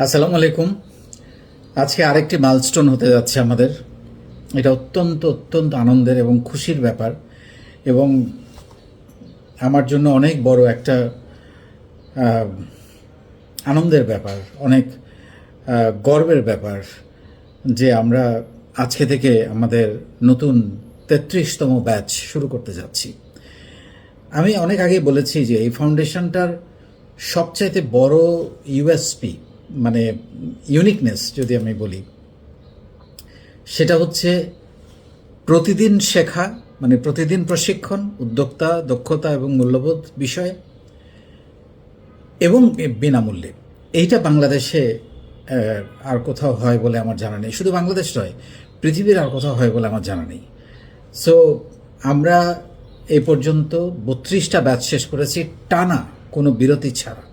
আসসালামু আলাইকুম। আজকে আরেকটি মাইলস্টোন হতে যাচ্ছে আমাদের। এটা অত্যন্ত অত্যন্ত আনন্দের এবং খুশির ব্যাপার, এবং আমার জন্য অনেক বড় একটা আনন্দের ব্যাপার, অনেক গর্বের ব্যাপার যে আমরা আজকে থেকে আমাদের নতুন ৩৩তম ব্যাচ শুরু করতে যাচ্ছি। আমি অনেক আগেই বলেছি যে এই ফাউন্ডেশনটার সবচাইতে বড় ইউএসপি, মানে ইউনিকনেস যদি আমি বলি, সেটা হচ্ছে প্রতিদিন শেখা, মানে প্রতিদিন প্রশিক্ষণ, উদ্যোক্তা, দক্ষতা এবং মূল্যবোধ বিষয়ে, এবং বিনামূল্যে। এইটা বাংলাদেশে আর কোথাও হয় বলে আমার জানা নেই। শুধু বাংলাদেশ নয়, পৃথিবীর আর কোথাও হয় বলে আমার জানা নেই। সো আমরা এই পর্যন্ত ৩২টা ব্যাচ শেষ করেছি টানা, কোনো বিরতি ছাড়া।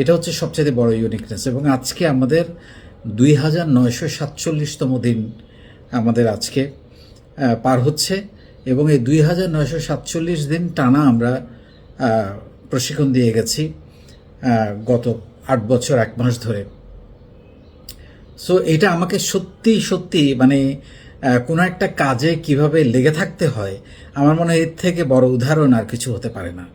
এটা হচ্ছে সবচেয়ে বড় ইউনিকনেস। এবং আজকে আমাদের ২৯৪৭তম দিন আমাদের আজকে পার হচ্ছে, এবং এই ২৯৪৭ দিন টানা আমরা প্রশিক্ষণ দিয়ে গেছি গত ৮ বছর ১ মাস ধরে। সো এটা আমাকে সত্যি সত্যি মানে কোনো একটা কাজে কিভাবে লেগে থাকতে হয়, আমার মনে হয় এর থেকে বড় উদাহরণ আর কিছু হতে পারে না।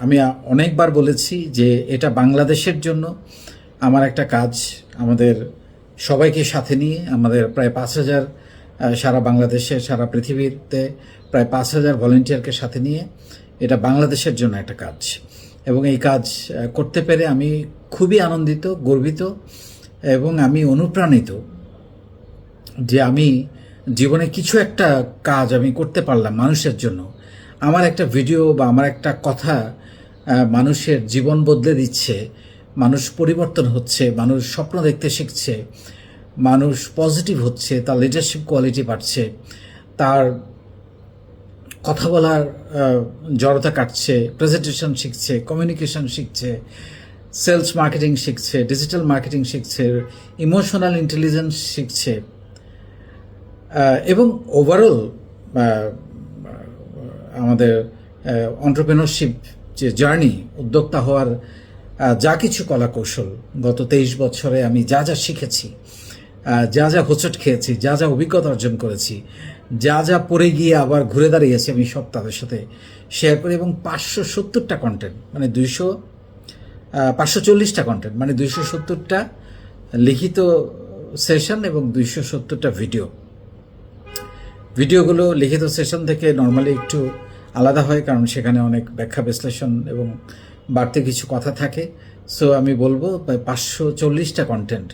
আমি অনেকবার বলেছি যে এটা বাংলাদেশের জন্য আমার একটা কাজ। আমাদের সবাইকে সাথে নিয়ে, আমাদের প্রায় ৫,০০০ সারা বাংলাদেশে, সারা পৃথিবীতে প্রায় ৫,০০০ ভলেন্টিয়ারকে সাথে নিয়ে এটা বাংলাদেশের জন্য একটা কাজ। এবং এই কাজ করতে পেরে আমি খুবই আনন্দিত, গর্বিত, এবং আমি অনুপ্রাণিত যে আমি জীবনে কিছু একটা কাজ আমি করতে পারলাম মানুষের জন্য। আমার একটা ভিডিও বা আমার একটা কথা মানুষের জীবন বদলে দিচ্ছে, মানুষ পরিবর্তন হচ্ছে, মানুষ স্বপ্ন দেখতে শিখছে, মানুষ পজিটিভ হচ্ছে, তার লিডারশিপ কোয়ালিটি বাড়ছে, তার কথা বলার জড়তা কাটছে, প্রেজেন্টেশন শিখছে, কমিউনিকেশন শিখছে, সেলস মার্কেটিং শিখছে, ডিজিটাল মার্কেটিং শিখছে, ইমোশনাল ইন্টেলিজেন্স শিখছে, এবং ওভারঅল আমাদের অন্টারপ্রেনারশিপ যে জার্নি, উদ্যোক্তা হওয়ার যা কিছু কলা কৌশল গত ২৩ বছরে আমি যা যা শিখেছি, যা যা হোঁচট খেয়েছি, যা যা অভিজ্ঞতা অর্জন করেছি, যা যা পড়ে গিয়ে আবার ঘুরে দাঁড়িয়েছি, আমি সব তাদের সাথে শেয়ার করি। এবং ৫৭০টা কন্টেন্ট, মানে ৫৪০টা কন্টেন্ট, মানে ২৭০টা লিখিত সেশন এবং ২৭০টা ভিডিওগুলো লিখিত সেশন থেকে নর্মালি একটু আলাদা হয়, কারণ সেখানে অনেক ব্যাখ্যা বিশ্লেষণ এবং বাড়তি কিছু কথা থাকে। সো আমি বলবো ৫৪০টা কন্টেন্ট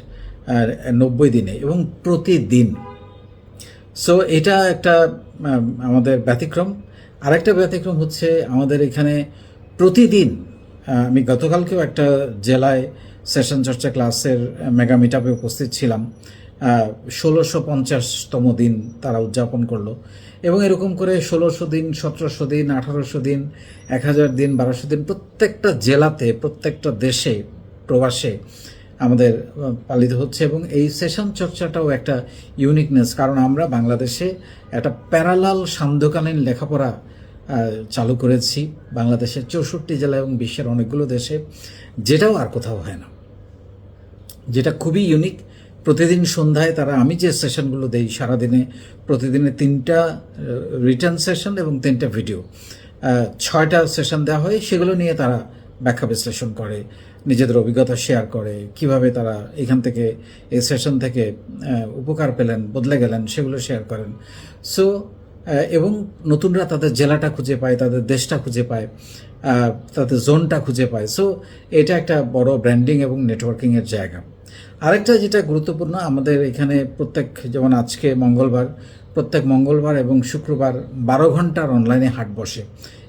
৯০ দিনে এবং প্রতিদিন। সো এটা একটা আমাদের ব্যতিক্রম। আরেকটা ব্যতিক্রম হচ্ছে আমাদের এখানে প্রতিদিন, আমি গতকালকেও একটা জেলায় সেশন চর্চা ক্লাসের মেগা মিটআপে উপস্থিত ছিলাম। ১৬৫০তম দিন তারা উদযাপন করলো, এবং এরকম করে ১৬০০ দিন, ১৭০০ দিন, ১৮০০ দিন, ১,০০০ দিন, ১,২০০ দিন, প্রত্যেকটা জেলাতে, প্রত্যেকটা দেশে, প্রবাসে আমাদের পালিত হচ্ছে। এবং এই সেশন চর্চাটাও একটা ইউনিকনেস, কারণ আমরা বাংলাদেশে একটা প্যারালাল সান্ধ্যকালীন লেখাপড়া চালু করেছি বাংলাদেশের ৬৪ জেলা এবং বিশ্বের অনেকগুলো দেশে, যেটাও আর কোথাও হয় না, যেটা খুবই ইউনিক। প্রতিদিন সন্ধ্যায় তারা, আমি যে সেশনগুলো দেই সারাদিনে, প্রতিদিনে ৩টা রিটার্ন সেশন এবং ৩টা ভিডিও, ৬টা সেশন দেওয়া হয়। সেগুলো নিয়ে তারা ব্যাখ্যা বিশ্লেষণ করে, নিজেদের অভিজ্ঞতা শেয়ার করে, কিভাবে তারা এখান থেকে, এই সেশন থেকে উপকার পেলেন, বদলে গেলেন, সেগুলো শেয়ার করেন। সো এবং নতুনরা তাদের জেলাটা খুঁজে পায়, তাদের দেশটা খুঁজে পায়, তাদের জোনটা খুঁজে পায়। সো এটা একটা বড় ব্র্যান্ডিং এবং নেটওয়ার্কিংয়ের জায়গা। আরেকটা যেটা গুরুত্বপূর্ণ, আমাদের এখানে প্রত্যেক, যেমন আজকে মঙ্গলবার, প্রত্যেক মঙ্গলবার এবং শুক্রবার ১২ ঘন্টার অনলাইনে হাট বসে।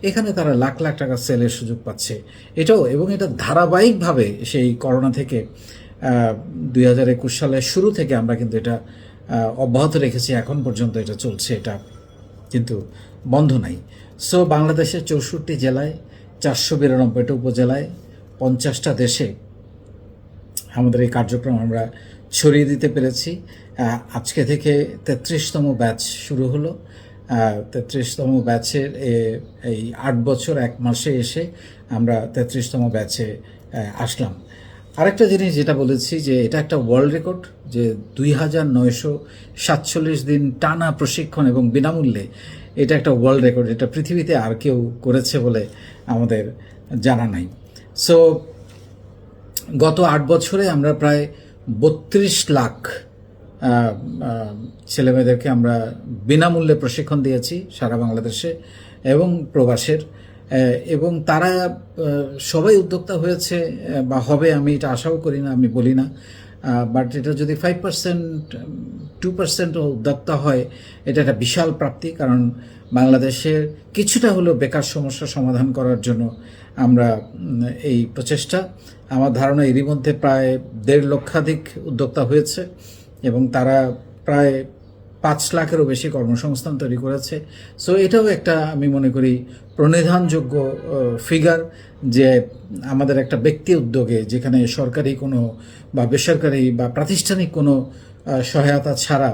এখানে তারা লাখ লাখ টাকা সেলের সুযোগ পাচ্ছে। এটাও, এবং এটা ধারাবাহিকভাবে সেই করোনা থেকে ২০২১ সালের শুরু থেকে আমরা কিন্তু এটা অব্যাহত রেখেছি, এখন পর্যন্ত এটা চলছে, এটা কিন্তু বন্ধ নাই। সো বাংলাদেশের ৬৪ জেলায়, ৪৯২টা উপজেলায়, ৫০টা দেশে আমাদের এই কার্যক্রম আমরা ছড়িয়ে দিতে পেরেছি। আজকে থেকে ৩৩তম ব্যাচ শুরু হলো। ৩৩তম ব্যাচের এই ৮ বছর ১ মাসে এসে আমরা ৩৩তম ব্যাচে আসলাম। আরেকটা জিনিস যেটা বলেছি যে এটা একটা ওয়ার্ল্ড রেকর্ড, যে 2947 দিন টানা প্রশিক্ষণ এবং বিনামূল্যে, এটা একটা ওয়ার্ল্ড রেকর্ড। এটা পৃথিবীতে আর কেউ করেছে বলে আমাদের জানা নাই। সো গত 8 বছরে আমরা প্রায় 32 লাখ ছেলেমেয়েদেরকে আমরা বিনামূল্যে প্রশিক্ষণ দিয়েছি সারা বাংলাদেশে এবং প্রবাসের, এবং তারা সবাই উদ্যোক্তা হয়েছে বা হবে, আমি এটা আশাও করি না, আমি বলি না, বাট এটা যদি 5% 2% উদ্যোক্তা হয়, এটা একটা বিশাল প্রাপ্তি। কারণ বাংলাদেশের কিছুটা হলেও বেকার সমস্যা সমাধান করার জন্য আমরা এই প্রচেষ্টা, আমার ধারণা এরই মধ্যে প্রায় 1.5 লক্ষাধিক উদ্যোক্তা হয়েছে এবং তারা প্রায় 5 লাখেরও বেশি কর্মসংস্থান তৈরি করেছে। সো এটাও একটা, আমি মনে করি, প্রণিধানযোগ্য ফিগার, যে আমাদের একটা ব্যক্তি উদ্যোগে, যেখানে সরকারি কোনো বা বেসরকারি বা প্রাতিষ্ঠানিক কোনো সহায়তা ছাড়া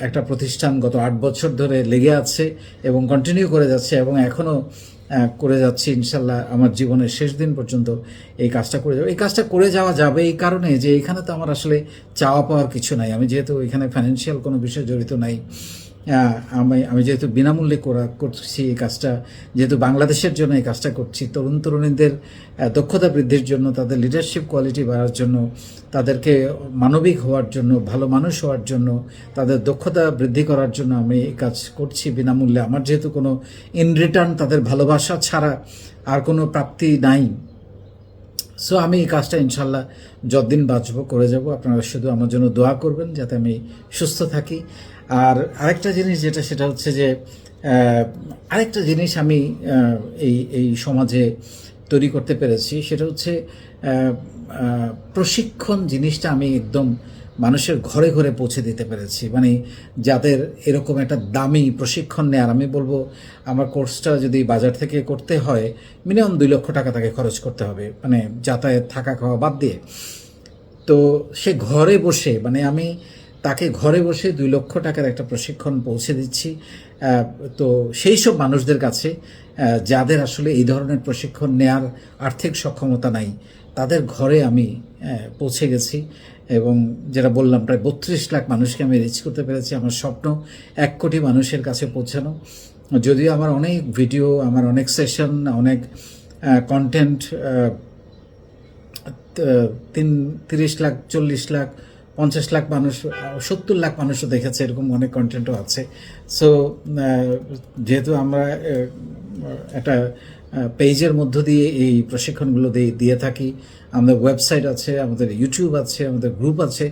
একটা প্রতিষ্ঠান গত 8 বছর ধরে লেগে আছে এবং কন্টিনিউ করে যাচ্ছে, এবং এখনও করে যাচ্ছি ইনশাল্লাহ আমার জীবনের শেষ দিন পর্যন্ত এই কাজটা করে যাবো। এই কাজটা করে যাওয়া যাবে এই কারণে যে এখানে তো আমার আসলে চাওয়া পাওয়ার কিছু নাই। আমি যেহেতু এখানে ফাইন্যান্সিয়াল কোনো বিষয় জড়িত নাই, আমি যেহেতু বিনামূল্যে করছি এই কাজটা, যেহেতু বাংলাদেশের জন্য এই কাজটা করছি, তরুণীদের দক্ষতা বৃদ্ধির জন্য, তাদের লিডারশিপ কোয়ালিটি বাড়ার জন্য, তাদেরকে মানবিক হওয়ার জন্য, ভালো মানুষ হওয়ার জন্য, তাদের দক্ষতা বৃদ্ধি করার জন্য আমি এই কাজ করছি বিনামূল্যে। আমার যেহেতু কোনো ইন রিটার্ন তাদের ভালোবাসা ছাড়া আর কোনো প্রাপ্তি নাই, সো আমি এই কাজটা ইনশাল্লাহ যতদিন বাঁচবো করে যাব। আপনারা শুধু আমার জন্য দোয়া করবেন যাতে আমি সুস্থ থাকি। আর আরেকটা জিনিস যেটা, সেটা হচ্ছে যে আরেকটা জিনিস আমি এই সমাজে তৈরি করতে পেরেছি, সেটা হচ্ছে প্রশিক্ষণ জিনিসটা আমি একদম মানুষের ঘরে ঘরে পৌঁছে দিতে পেরেছি। মানে যাদের এরকম একটা দামি প্রশিক্ষণ নেওয়ার, আমি বলবো আমার কোর্সটা যদি বাজার থেকে করতে হয় মিনিমাম 2 লক্ষ টাকা তাকে খরচ করতে হবে, মানে যাতায়াত থাকা খাওয়া বাদ দিয়ে। তো সে ঘরে বসে, মানে আমি তাকে ঘরে বসে 2 লক্ষ টাকার একটা প্রশিক্ষণ পৌঁছে দিচ্ছি। তো সেই সব মানুষদের কাছে যাদের আসলে এই ধরনের প্রশিক্ষণ নেয়ার আর্থিক সক্ষমতা নাই, তাদের ঘরে আমি পৌঁছে গেছি এবং যেটা বললাম প্রায় 32 লাখ মানুষকে আমি রিচ করতে পেরেছি। আমার স্বপ্ন 1 কোটি মানুষের কাছে পৌঁছানো। যদিও আমার অনেক ভিডিও, আমার অনেক সেশন, অনেক কন্টেন্ট 30 লাখ, 40 লাখ, 50 লাখ মানুষ, 70 লাখ মানুষও দেখেছে, এরকম অনেক কন্টেন্টও আছে। সো যেহেতু আমরা একটা পেজের মধ্য দিয়ে এই প্রশিক্ষণগুলো দিয়ে থাকি, আমাদের ওয়েবসাইট আছে, আমাদের ইউটিউব আছে, আমাদের গ্রুপ আছে।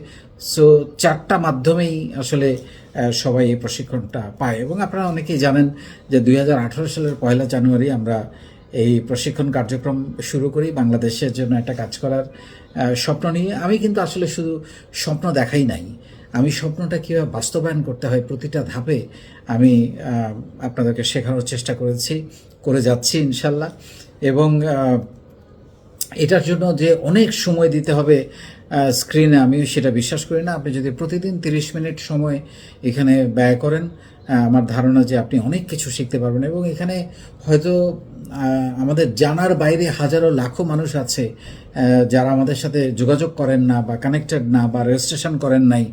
সো 4টা মাধ্যমেই আসলে সবাই এই প্রশিক্ষণটা পায়। এবং আপনারা অনেকেই জানেন যে 2018 সালের 1 জানুয়ারি আমরা এই প্রশিক্ষণ কার্যক্রম শুরু করি বাংলাদেশের জন্য একটা কাজ করার স্বপ্ন নিয়ে। আমি কিন্তু আসলে শুধু স্বপ্ন দেখাই নাই, আমি স্বপ্নটা কীভাবে বাস্তবায়ন করতে হয় প্রতিটা ধাপে আমি আপনাদেরকে শেখানোর চেষ্টা করে যাচ্ছি ইনশাল্লাহ। এবং এটার জন্য যে অনেক সময় দিতে হবে স্ক্রিনে, আমি সেটা বিশ্বাস করি না। আপনি যদি প্রতিদিন 30 মিনিট সময় এখানে ব্যয় করেন, আমার ধারণা যে আপনি অনেক কিছু শিখতে পারবেন। এবং এখানে হয়তো আমাদের জানার বাইরে হাজারো লাখো মানুষ আছে যারা আমাদের সাথে যোগাযোগ করেন না বা কানেক্টেড না বা রেজিস্ট্রেশন করেন নাই।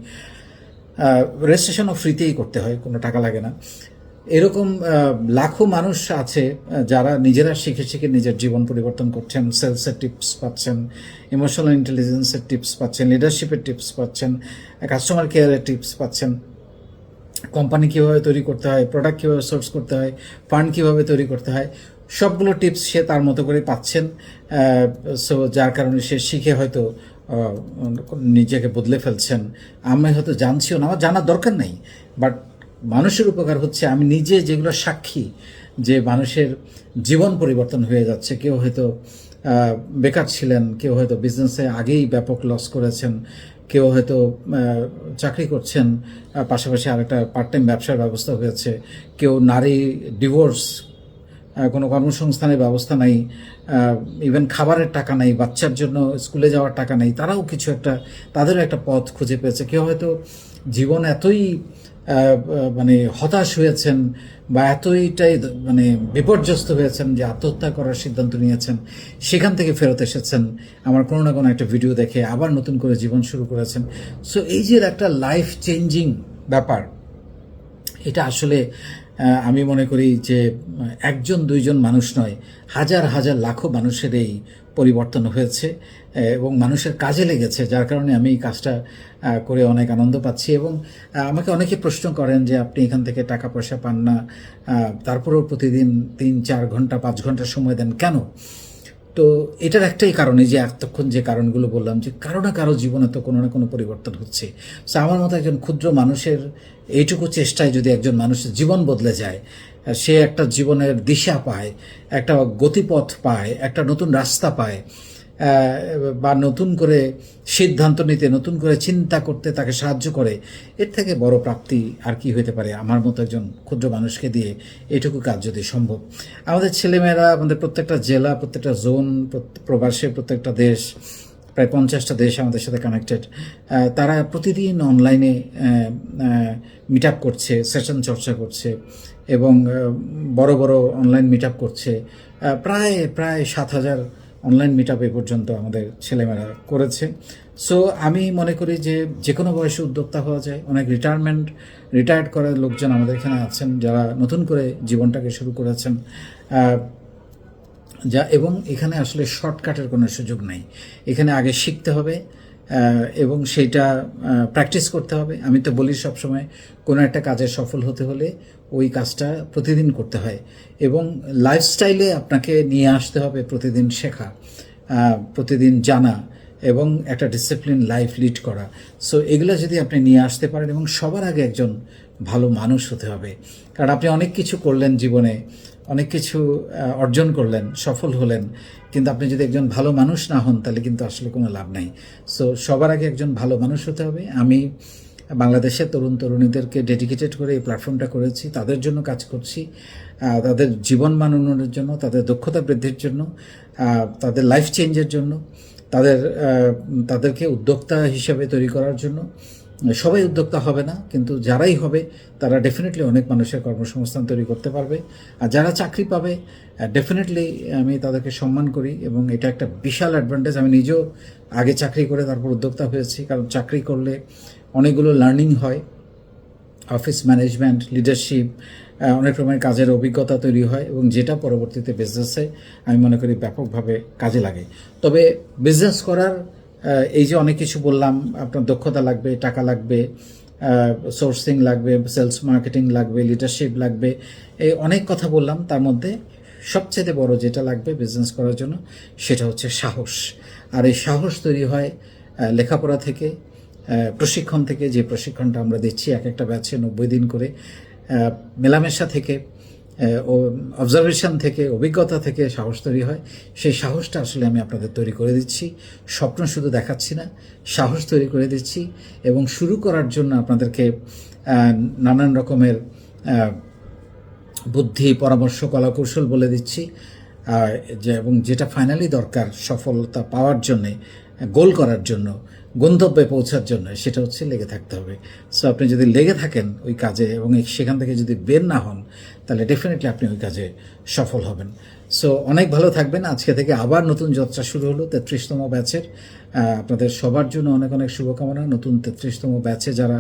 রেজিস্ট্রেশনও ফ্রিতেই করতে হয়, কোনো টাকা লাগে না। এরকম লাখো মানুষ আছে যারা নিজেরা শিখে শিখে নিজের জীবন পরিবর্তন করছেন, সেলসের টিপস পাচ্ছেন, ইমোশনাল ইন্টেলিজেন্সের টিপস পাচ্ছেন, লিডারশিপের টিপস পাচ্ছেন, কাস্টমার কেয়ারের টিপস পাচ্ছেন, কোম্পানি কীভাবে তৈরি করতে হয়, প্রোডাক্ট কীভাবে সোর্স করতে হয়, ফান্ড কীভাবে তৈরি করতে হয়, সবগুলো টিপস সে তার মতো করে পাচ্ছেন। সো যার কারণে সে শিখে হয়তো নিজেকে বদলে ফেলছেন। আমি হয়তো জানছিও না, আমার জানার দরকার নেই, বাট মানুষের উপকার হচ্ছে। আমি নিজে যেগুলো সাক্ষী যে মানুষের জীবন পরিবর্তন হয়ে যাচ্ছে। কেউ হয়তো বেকার ছিলেন, কেউ হয়তো বিজনেসে আগেই ব্যাপক লস করেছেন, কেউ হয়তো চাকরি করছেন, পাশাপাশি আরেকটা পার্ট টাইম ব্যবসার ব্যবস্থা হয়েছে, কেউ নারী ডিভোর্স, কোনো কর্মসংস্থানের ব্যবস্থা নাই, ইভেন খাবারের টাকা নাই, বাচ্চার জন্য স্কুলে যাওয়ার টাকা নেই, তারাও কিছু একটা, তাদেরও একটা পথ খুঁজে পেয়েছে। কেউ হয়তো জীবন এতই মানে হতাশ হয়েছেন বা এতটাই মানে বিপর্যস্ত হয়েছেন যে আত্মহত্যা করার সিদ্ধান্ত নিয়েছেন, সেখান থেকে ফেরত এসেছেন আমার কোনো না কোনো একটা ভিডিও দেখে আবার নতুন করে জীবন শুরু করেছেন। সো এই যে একটা লাইফ চেঞ্জিং ব্যাপার, এটা আসলে আমি মনে করি যে একজন দুইজন মানুষ নয়, হাজার হাজার লাখো মানুষের এই পরিবর্তন হয়েছে এবং মানুষের কাজে লেগেছে, যার কারণে আমি এই কাজটা করে অনেক আনন্দ পাচ্ছি। এবং আমাকে অনেকে প্রশ্ন করেন যে আপনি এখান থেকে টাকা পয়সা পান না, তারপরেও প্রতিদিন 3-4 ঘন্টা 5 ঘন্টা সময় দেন কেন? তো এটার একটাই কারণ, এই যে এতক্ষণ যে কারণগুলো বললাম, যে কারো না কারো জীবনে তো কোনো না কোনো পরিবর্তন হচ্ছে। সো আমার মতো একজন ক্ষুদ্র মানুষের এইটুকু চেষ্টায় যদি একজন মানুষের জীবন বদলে যায়, সে একটা জীবনের দিশা পায়, একটা গতিপথ পায়, একটা নতুন রাস্তা পায়, বা নতুন করে সিদ্ধান্ত নিতে, নতুন করে চিন্তা করতে তাকে সাহায্য করে, এর থেকে বড় প্রাপ্তি আর কি হতে পারে আমার মতো একজন ক্ষুদ্র মানুষকে দিয়ে এইটুকু কাজ যদি সম্ভব। আমাদের ছেলেমেয়েরা, আমাদের প্রত্যেকটা জেলা, প্রত্যেকটা জোন, প্রবাসে প্রত্যেকটা দেশ, প্রায় 50টা দেশ আমাদের সাথে কানেক্টেড, তারা প্রতিদিন অনলাইনে মিট আপ করছে, সেশন চর্চা করছে এবং বড় বড় অনলাইন মিট আপ করছে। প্রায় 7,000 অনলাইন মিট আপ এ পর্যন্ত আমাদের ছেলেমেয়েরা করেছে। সো আমি মনে করি যে যে কোনো বয়সে উদ্যোক্তা হওয়া যায়। অনেক রিটায়ার্ড করার লোকজন আমাদের এখানে আছেন যারা নতুন করে জীবনটাকে শুরু করেছেন, এবং এখানে আসলে শর্টকাটের কোনো সুযোগ নেই। এখানে আগে শিখতে হবে এবং সেইটা প্র্যাকটিস করতে হবে। আমি তো বলি সবসময়, কোনো একটা কাজে সফল হতে হলে ওই কাজটা প্রতিদিন করতে হয় এবং লাইফস্টাইলে আপনাকে নিয়ে আসতে হবে প্রতিদিন শেখা, প্রতিদিন জানা এবং একটা ডিসিপ্লিন লাইফ লিড করা। সো এগুলো যদি আপনি নিয়ে আসতে পারেন, এবং সবার আগে একজন ভালো মানুষ হতে হবে। কারণ আপনি অনেক কিছু করলেন জীবনে, অনেক কিছু অর্জন করলেন, সফল হলেন, কিন্তু আপনি যদি একজন ভালো মানুষ না হন তাহলে কিন্তু আসলে কোনো লাভ নাই। সো সবার আগে একজন ভালো মানুষ হতে হবে। আমি বাংলাদেশের তরুণ তরুণীদেরকে ডেডিকেটেড করে এই প্ল্যাটফর্মটা করেছি, তাদের জন্য কাজ করছি, তাদের জীবন মান উন্নয়নের জন্য, তাদের দক্ষতা বৃদ্ধির জন্য, তাদের লাইফ চেঞ্জের জন্য, তাদেরকে উদ্যোক্তা হিসেবে তৈরি করার জন্য। সবাই উদ্যোক্তা হবে না, কিন্তু যারাই হবে তারা ডেফিনেটলি অনেক মানুষের কর্মসংস্থান তৈরি করতে পারবে। আর যারা চাকরি পাবে ডেফিনেটলি আমি তাদেরকে সম্মান করি এবং এটা একটা বিশাল অ্যাডভান্টেজ। আমি নিজেও আগে চাকরি করে তারপর উদ্যোক্তা হয়েছি, কারণ চাকরি করলে অনেকগুলো লার্নিং হয়, অফিস ম্যানেজমেন্ট, লিডারশিপ, অনেক রকমের কাজের অভিজ্ঞতা তৈরি হয় এবং যেটা পরবর্তীতে বিজনেসে আমি মনে করি ব্যাপকভাবে কাজে লাগে। তবে বিজনেস করার এই যে অনেক কিছু বললাম, আপনার দক্ষতা লাগবে, টাকা লাগবে, সোর্সিং লাগবে, সেলস মার্কেটিং লাগবে, লিডারশিপ লাগবে, এই অনেক কথা বললাম। তার মধ্যে সবচেয়ে বড় যেটা লাগবে বিজনেস করার জন্য সেটা হচ্ছে সাহস। আর এই সাহস তৈরি হয় লেখাপড়া থেকে, প্রশিক্ষণ থেকে, যে প্রশিক্ষণটা আমরা দিচ্ছি এক একটা ব্যাচে 90 দিন করে, মেলামেশা থেকে, অবজারভেশন থেকে, অভিজ্ঞতা থেকে সাহস তৈরি হয়। সেই সাহসটা আসলে আমি আপনাদের তৈরি করে দিচ্ছি। স্বপ্ন শুধু দেখাচ্ছি না, সাহস তৈরি করে দিচ্ছি এবং শুরু করার জন্য আপনাদেরকে নানান রকমের বুদ্ধি, পরামর্শ, কলাকৌশল বলে দিচ্ছি, এবং যেটা ফাইনালি দরকার সফলতা পাওয়ার জন্যে, গোল করার জন্য, গন্তব্যে পৌঁছার জন্য, সেটা হচ্ছে লেগে থাকতে হবে। সো আপনি যদি লেগে থাকেন ওই কাজে এবং সেখান থেকে যদি বের না হন তাহলে ডেফিনেটলি আপনি ওই কাজে সফল হবেন। সো অনেক ভালো থাকবেন। আজকে থেকে আবার নতুন যাত্রা শুরু হলো 33তম ব্যাচের। আপনাদের সবার জন্য অনেক অনেক শুভকামনা। নতুন 33তম ব্যাচে যারা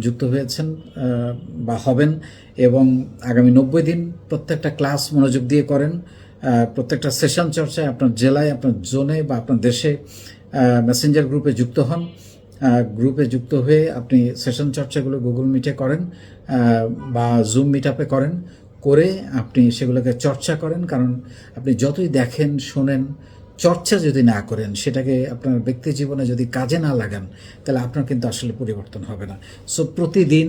যুক্ত হয়েছেন বা হবেন, এবং আগামী 90 দিন প্রত্যেকটা ক্লাস মনোযোগ দিয়ে করেন, প্রত্যেকটা সেশন চর্চায় আপনার জেলায়, আপনার জোনে বা আপনার দেশে মেসেঞ্জার গ্রুপে যুক্ত হন। গ্রুপে যুক্ত হয়ে আপনি সেশন চর্চাগুলো গুগল মিটে করেন বা জুম মিট আপে করেন, করে আপনি সেগুলোকে চর্চা করেন। কারণ আপনি যতই দেখেন, শোনেন, চর্চা যদি না করেন, সেটাকে আপনার ব্যক্তি জীবনে যদি কাজে না লাগান, তাহলে আপনার কিন্তু আসলে পরিবর্তন হবে না। সো প্রতিদিন,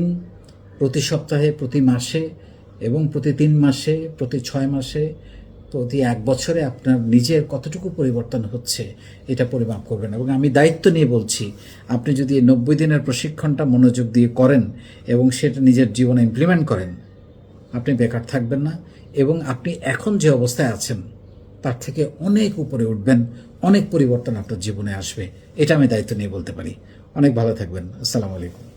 প্রতি সপ্তাহে, প্রতি মাসে এবং প্রতি 3 মাসে, প্রতি 6 মাসে, প্রতি 1 বছরে আপনার নিজের কতটুকু পরিবর্তন হচ্ছে এটা পরিমাপ করবেন। এবং আমি দায়িত্ব নিয়ে বলছি, আপনি যদি 90 দিনের প্রশিক্ষণটা মনোযোগ দিয়ে করেন এবং সেটা নিজের জীবনে ইমপ্লিমেন্ট করেন, আপনি বেকার থাকবেন না এবং আপনি এখন যে অবস্থায় আছেন তার থেকে অনেক উপরে উঠবেন, অনেক পরিবর্তন আপনার জীবনে আসবে। এটা আমি দায়িত্ব নিয়ে বলতে পারি। অনেক ভালো থাকবেন। আসসালামু আলাইকুম।